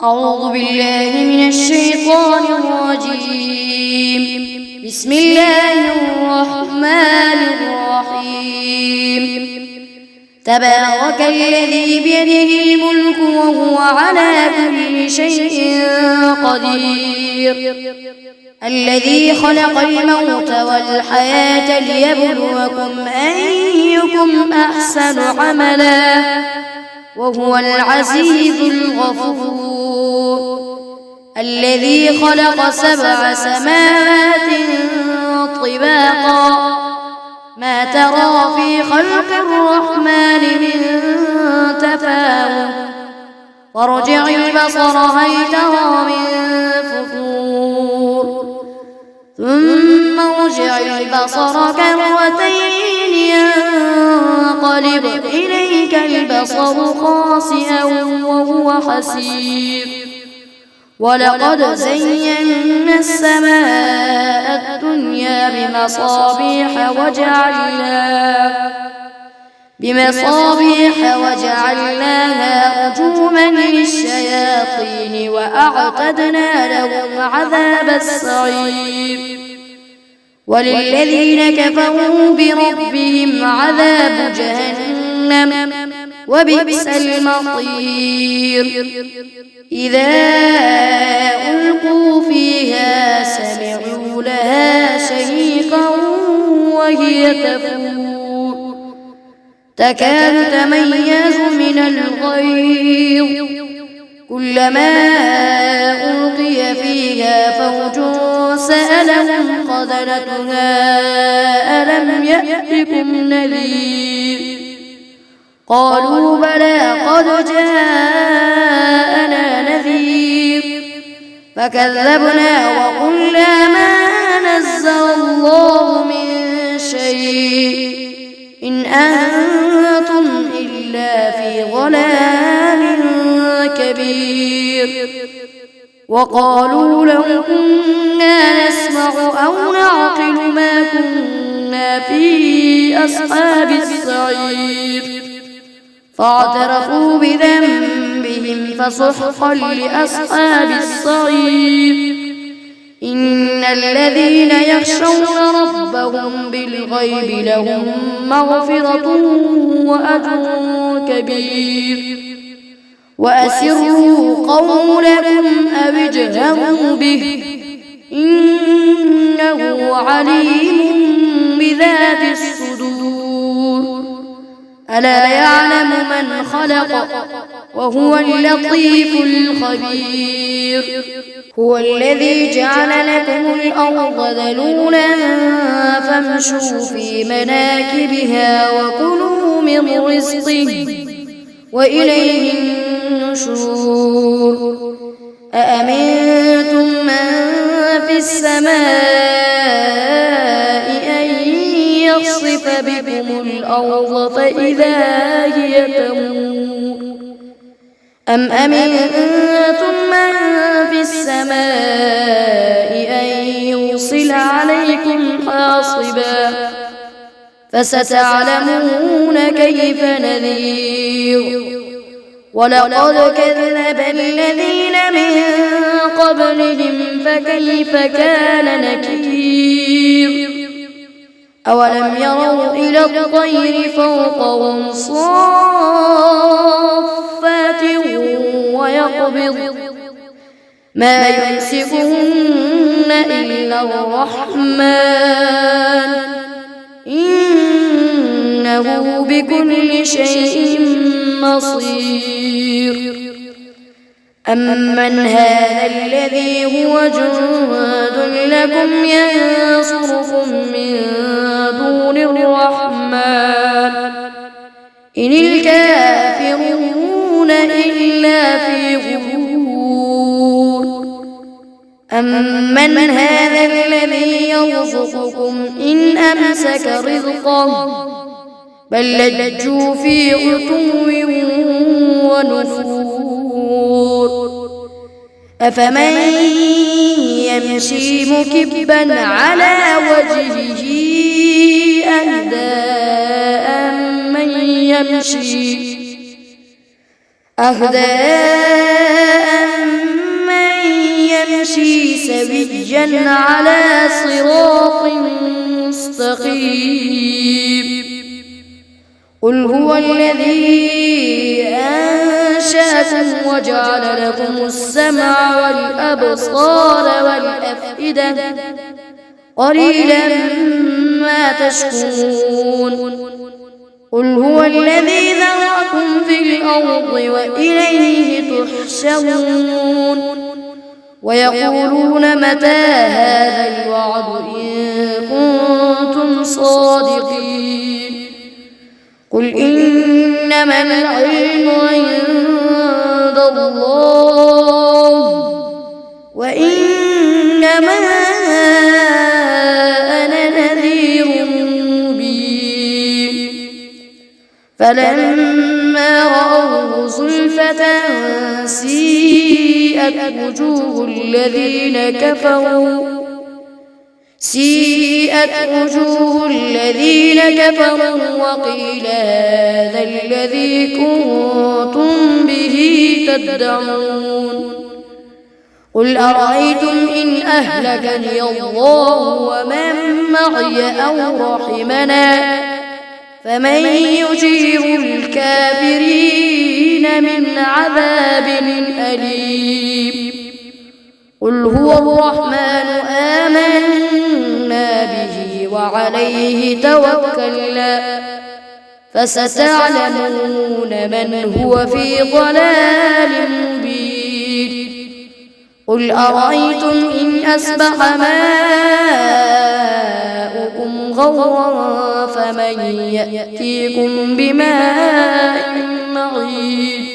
أعوذ بالله من الشيطان الرجيم. بسم الله الرحمن الرحيم. تبارك الذي بيده الملك وهو على كل شيء قدير، الذي خلق الموت والحياة ليبلوكم أيكم أحسن عملا وهو العزيز الغفور، الذي خلق 7 سماوات طباقا ما ترى في خلق الرحمن من تفاوت، فارجع البصر هل ترى من فطور، ثم ارجع البصر كرتين ينقلب إليك البصر خاسئا وهو حسير، ولقد زينا السماء الدنيا بمصابيح وجعلناها رجوما للشياطين وأعتدنا لهم عذاب السعير، وللذين كفروا بربهم عذاب جهنم وبئس المصير. إذا ألقوا فيها سمعوا لها شهيقا وهي تفور تكاد تميز من الغيظ، كلما ألقي فيها فوج سألهم خزنتها ألم يأتكم نذير، قالوا بلى قد جاءنا نذير، فكذبنا وقلنا ما نزل الله من شيء إن أنتم إلا في ضلال كبير، وقالوا لو كنا نسمع أو نعقل ما كنا في أصحاب السعير، فاعترفوا بذنبهم فسحقا لأصحاب السعير. إن الذين يخشون ربهم بالغيب لهم مغفرة وأجر كبير، وأسروا قولكم أو اجهروا به إنه عليم بذات الصدور، ألا يعلم من خلق وهو اللطيف الخبير. هو الذي جعل لكم الأرض ذلولا فامشوا في مناكبها وكلوا من رزقه وإليه النشور. أأمنتم من في السماء أن يخسف بكم الأرض فإذا هي تمور، أم أمنتم من في السماء أن يرسل عليكم حاصبا، فستعلمون كيف نذير. ولقد كذب الذين من قبلهم فكيف كان نكير. أولم يروا إلى الطير فوقهم صافات ويقبض ما يمسكهن إلا الرحمن إنه بكل شيء بصير. أمن هذا الذي هو جند لكم ينصركم من دون الرحمن إن الكافرون إلا في غرور. أمن هذا الذي يرزقكم إن أمسك رزقه بل لجوا في عتو ونفور. أفمن يمشي مكبا على وجهه أهدى أمن يمشي سويا على صراط مستقيم. قل هو الذي أنشأكم وجعل لكم السمع والأبصار والأفئدة قليلا ما تشكرون. قل هو الذي ذرأكم في الأرض وإليه تحشرون. ويقولون متى هذا الوعد إن كنتم صادقين. قل إنما العلم عند الله وإنما أنا نذير مبين. فلما رأوه زلفة سيئت وجوه الذين كفروا وقيل هذا الذي كنتم به تدعون. قل أرأيتم إن أهلكني الله ومن معي أو رحمنا فمن يجير الكافرين من عذاب أليم. قل هو الرحمن آمنا به وعليه توكلنا فستعلمون من هو في ضلال مبين. قل أرأيتم إن أصبح ماؤكم غورا فمن يأتيكم بماء معين.